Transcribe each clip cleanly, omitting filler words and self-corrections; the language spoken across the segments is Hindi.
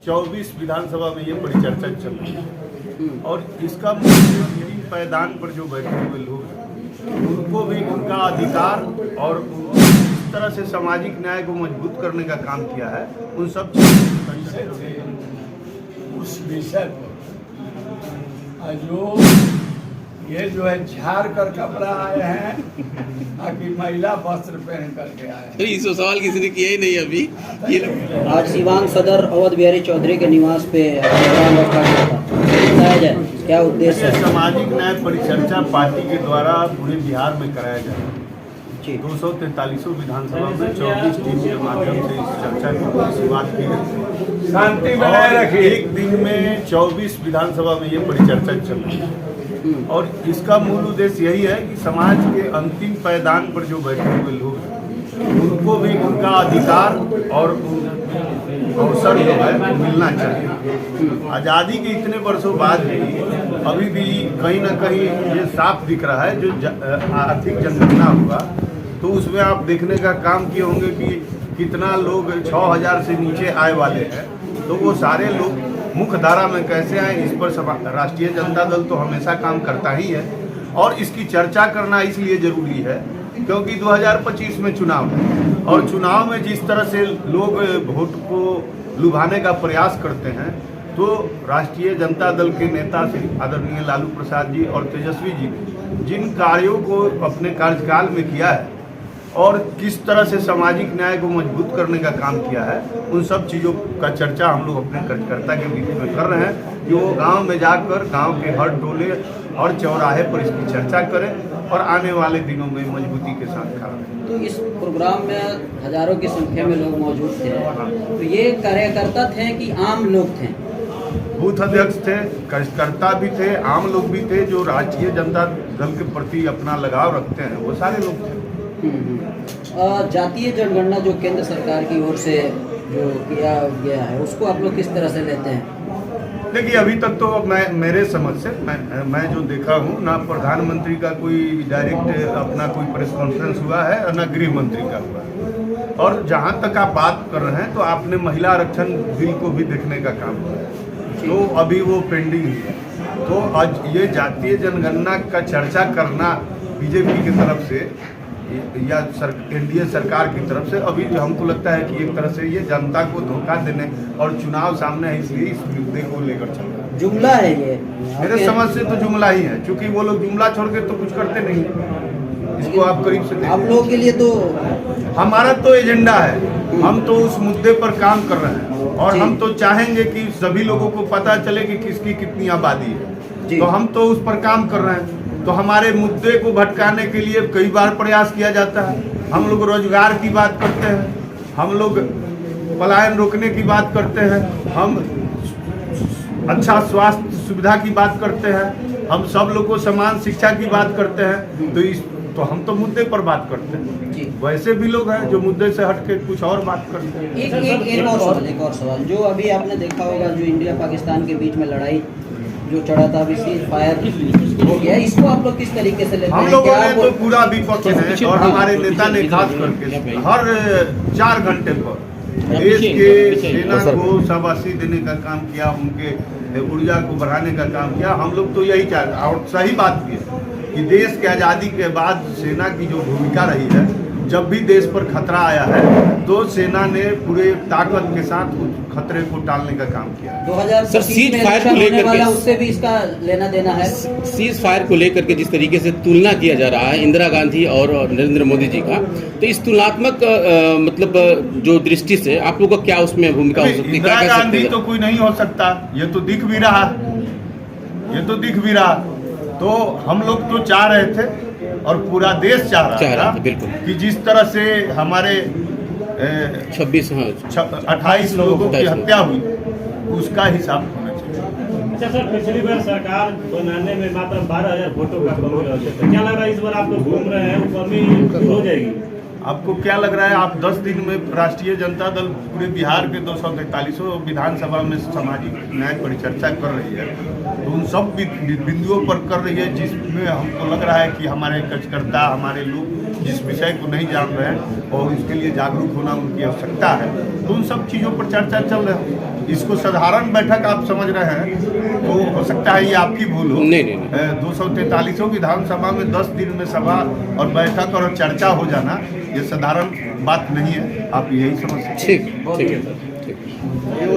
24 विधानसभा में ये परिचर्चा चल रही है और इसका मुख्य पायदान पर जो बैठे हुए लोग हैं उनको भी उनका अधिकार और इस तरह से सामाजिक न्याय को मजबूत करने का काम किया है। उन सब उस विषय पर जो है झाड़ कर कपड़ा आए हैं ताकि महिला वस्त्र पहन करके आए हैं। इस सवाल किसी ने किया ही नहीं अभी। आज सीवान सदर अवध बिहारी चौधरी के निवास पे बताया जाए क्या उद्देश्य है? सामाजिक न्याय परिचर्चा पार्टी के द्वारा पूरे बिहार में कराया जाए। 243 विधानसभा में 24 टीम के माध्यम से इस चर्चा की शुरुआत की गई। शांति बनाए रखिए। एक दिन में 24 विधानसभा में ये परिचर्चा चल रही है और इसका मूल उद्देश्य यही है कि समाज के अंतिम पायदान पर जो बैठे हुए लोग हैं उनको भी उनका अधिकार और अवसर जो है मिलना चाहिए। आज़ादी के इतने वर्षों बाद भी अभी भी कहीं ना कहीं ये साफ दिख रहा है। जो आर्थिक जनगणना हुआ तो उसमें आप देखने का काम किए होंगे कि कितना लोग 6000 से नीचे आय वाले हैं, तो वो सारे लोग मुख्य धारा में कैसे आए, इस पर राष्ट्रीय जनता दल तो हमेशा काम करता ही है और इसकी चर्चा करना इसलिए जरूरी है क्योंकि 2025 में चुनाव है और चुनाव में जिस तरह से लोग वोट को लुभाने का प्रयास करते हैं तो राष्ट्रीय जनता दल के नेता श्री आदरणीय लालू प्रसाद जी और तेजस्वी जी ने जिन कार्यों को अपने कार्यकाल में किया है और किस तरह से सामाजिक न्याय को मजबूत करने का काम किया है, उन सब चीज़ों का चर्चा हम लोग अपने कार्यकर्ता के बीच में कर रहे हैं कि वो गांव में जाकर गांव के हर टोले और चौराहे पर इसकी चर्चा करें और आने वाले दिनों में मजबूती के साथ काम करें। तो इस प्रोग्राम में हजारों की संख्या में लोग मौजूद थे, तो ये कार्यकर्ता थे कि आम लोग थे? बूथ अध्यक्ष थे, कार्यकर्ता भी थे, आम लोग भी थे। जो राष्ट्रीय जनता दल के प्रति अपना लगाव रखते हैं वो सारे लोग थे। जातीय जनगणना जो केंद्र सरकार की ओर से जो किया गया है उसको आप लोग किस तरह से लेते हैं? देखिए, अभी तक तो मेरे समझ से मैं जो देखा हूँ ना प्रधानमंत्री का कोई डायरेक्ट अपना कोई प्रेस कॉन्फ्रेंस हुआ है और ना गृह मंत्री का हुआ है। और जहाँ तक आप बात कर रहे हैं तो आपने महिला आरक्षण बिल को भी देखने का काम किया है, तो अभी वो पेंडिंग है। तो आज ये जातीय जनगणना का चर्चा करना बीजेपी की तरफ से या एनडीए सरकार की तरफ से अभी हमको लगता है कि एक तरह से ये जनता को धोखा देने और चुनाव सामने है इसलिए इस मुद्दे को लेकर चल रहा है। जुमला है ये? मेरे समझ से तो जुमला ही है, क्योंकि वो लोग जुमला छोड़ के तो कुछ करते नहीं। इसको आप करीब से आप लोगों के लिए तो हमारा तो एजेंडा है, हम तो उस मुद्दे पर काम कर रहे हैं और हम तो चाहेंगे कि सभी लोगों को पता चले कि किसकी कितनी आबादी है, तो हम तो उस पर काम कर रहे हैं। तो हमारे मुद्दे को भटकाने के लिए कई बार प्रयास किया जाता है। हम लोग रोजगार की बात करते हैं, हम लोग पलायन रोकने की बात करते हैं, हम अच्छा स्वास्थ्य सुविधा की बात करते हैं, हम सब लोग को समान शिक्षा की बात करते हैं। तो हम तो मुद्दे पर बात करते हैं। वैसे भी लोग हैं जो मुद्दे से हट के कुछ और बात करते हैं। एक और सवाल जो अभी आपने देखा होगा, जो इंडिया पाकिस्तान के बीच में लड़ाई जो चढ़ा था, अभी सीज फायर हो गया, इसको आप लोग किस तरीके से लेते हैं? हम लोगों ने तो पूरा विपक्ष है और हमारे नेता ने खास करके हर 4 घंटे पर देश के सेना को शाबाशी देने का काम किया, उनके ऊर्जा को बढ़ाने का काम किया। हम लोग तो यही चाहते हैं और सही बात भी है कि देश के आज़ादी के बाद सेना की जो भूमिका रही है, जब भी देश पर खतरा आया है तो सेना ने पूरे ताकत के साथ उस खतरे को टालने का काम किया। 2000 सीज फायर को लेकर के उससे भी इसका लेना देना है। सीज फायर को लेकर के जिस तरीके से तुलना किया जा रहा है इंदिरा गांधी और नरेंद्र मोदी जी का, तो इस तुलनात्मक मतलब जो दृष्टि से आप लोगों का क्या उसमें भूमिका हो सकती है? इंदिरा गांधी तो कोई नहीं हो सकता, ये तो दिख भी रहा, ये तो दिख भी रहा। तो हम लोग तो चाह रहे थे और पूरा देश चाह रहा था बिल्कुल कि जिस तरह से हमारे 28 लोगों की हत्या हुई उसका हिसाब होना चाहिए। अच्छा सर, पिछली बार सरकार बनाने में मात्र 12,000 वोटों का कमी रहा था, क्या लग रहा है इस बार आप लोग घूम रहे हैं वो कमी हो जाएगी? आपको क्या लग रहा है? आप 10 दिन में राष्ट्रीय जनता दल पूरे बिहार के 243 विधानसभा में सामाजिक न्याय परिचर्चा कर रही है, तो उन सब बिंदुओं पर कर रही है जिसमें हमको लग रहा है कि हमारे कार्यकर्ता, हमारे लोग जिस विषय को नहीं जान रहे हैं और इसके लिए जागरूक होना उनकी आवश्यकता है, तो उन सब चीज़ों पर चर्चा चल रही है। इसको साधारण बैठक आप समझ रहे हैं तो हो सकता है ये आपकी भूल हो। नहीं, नहीं। 243 विधानसभा में 10 दिन में सभा और बैठक और चर्चा हो जाना ये साधारण बात नहीं है, आप यही समझ सकते ठीक है सर, ठीक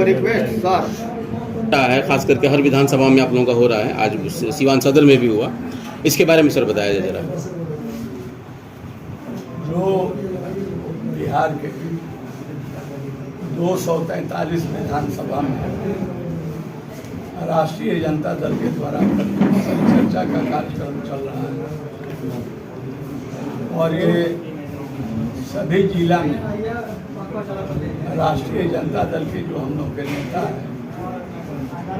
रिक्वेस्ट सर है। खास करके हर विधानसभा में आप लोगों का हो रहा है, आज सीवान सदर में भी हुआ, इसके बारे में सर बताया जाए जरा। जो बिहार के 243 विधानसभा में राष्ट्रीय जनता दल के द्वारा परिचर्चा का कार्यक्रम चल रहा है और ये सभी जिला में राष्ट्रीय जनता दल के जो हम लोग के नेता हैं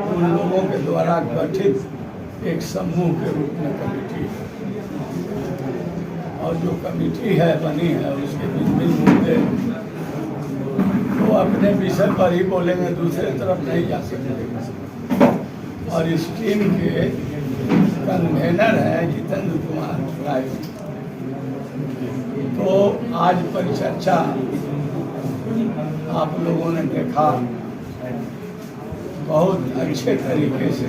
उन लोगों के द्वारा गठित एक समूह के रूप में कमेटी है और जो कमेटी है बनी है उसके भिन्न मुद्दे वो अपने विषय पर ही बोलेंगे, दूसरे तरफ नहीं जा सकते। और इस टीम के कन्वेनर हैं जितेंद्र कुमार राय। तो आज परिचर्चा आप लोगों ने देखा बहुत अच्छे तरीके से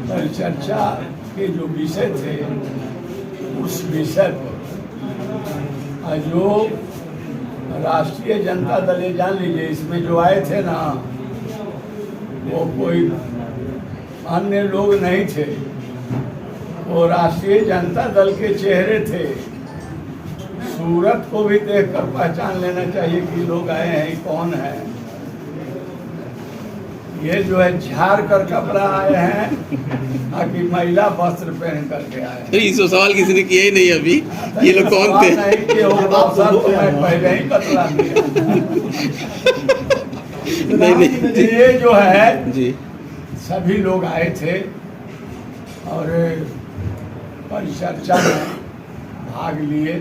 परिचर्चा के जो विषय थे उस विषय पर जो राष्ट्रीय जनता दल, ये जान लीजिए इसमें जो आए थे ना वो कोई अन्य लोग नहीं थे, वो राष्ट्रीय जनता दल के चेहरे थे। सूरत को भी देखकर पहचान लेना चाहिए कि लोग आए हैं, कौन है। ये जो है झाड़ कर कपड़ा आए हैं कि महिला वस्त्र पहन करके आए हैं। इस सवाल किसी ने किया ही नहीं अभी, ये लोग कौन थे? नहीं किए होगा सर, तो मैं पहले ही बतला दिया। नहीं। ये जो है जी सभी लोग आए थे और परिचर्चा में भाग लिए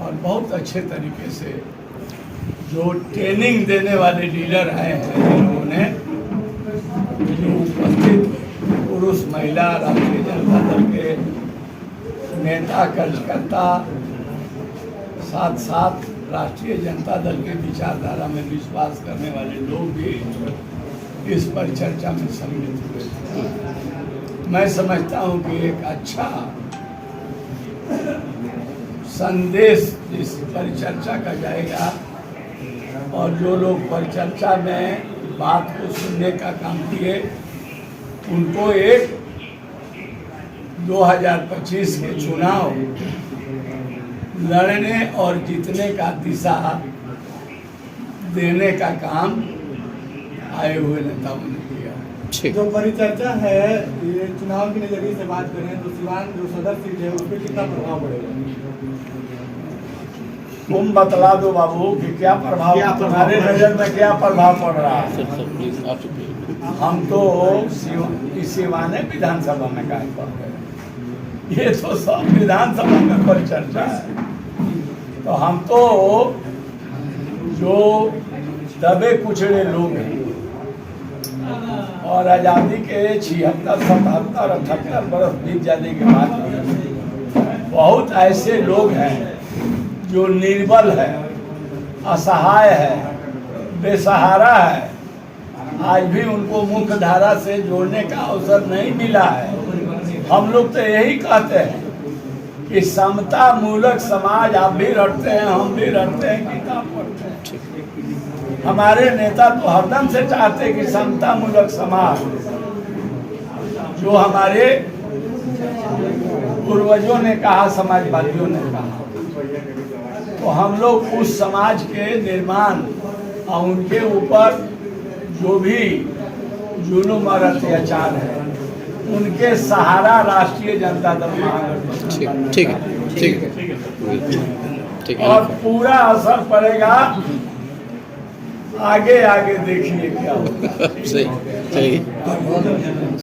और बहुत अच्छे तरीके से जो ट्रेनिंग देने वाले लीडर आए हैं जिन्होंने जो उपस्थित पुरुष महिला राष्ट्रीय जनता दल के नेता कार्यकर्ता साथ साथ राष्ट्रीय जनता दल के विचारधारा में विश्वास करने वाले लोग भी इस परिचर्चा में सम्मिलित हुए थे। मैं समझता हूं कि एक अच्छा संदेश इस परिचर्चा का जाएगा और जो लोग परिचर्चा में बात को सुनने का काम किए उनको एक 2025 के चुनाव लड़ने और जीतने का दिशा देने का काम आए हुए नेताओं ने किया। जो परिचर्चा है ये चुनाव के नजरिए से बात करें तो सिवान जो सदर सीट है उस पर कितना प्रभाव पड़ेगा? तुम बतला दो बाबू कि क्या प्रभाव, तुम्हारे नजर में क्या प्रभाव पड़ रहा है? हम तो सिवाने विधानसभा में काहे पड़ गए, ये तो सब विधानसभा में परिचर्चा है। तो हम तो जो दबे कुचड़े लोग हैं और आज़ादी के 76, 77, 78 बरस बीत जाने के बाद भी बहुत ऐसे लोग हैं जो निर्बल है, असहाय है, बेसहारा है, आज भी उनको मुख्य धारा से जोड़ने का अवसर नहीं मिला है। हम लोग तो यही कहते हैं कि समता मूलक समाज आप भी रटते हैं, हम भी रटते हैं, किताब पढ़ते हैं। हमारे नेता तो हरदम से चाहते हैं कि समता मूलक समाज जो हमारे पूर्वजों ने कहा, समाजवादियों ने कहा, तो हम लोग उस समाज के निर्माण और उनके ऊपर जो भी जुल्म और अत्याचार है उनके सहारा राष्ट्रीय जनता दल महागठबंधन ठीक और पूरा असर पड़ेगा। आगे आगे देखिए क्या होगा। सही।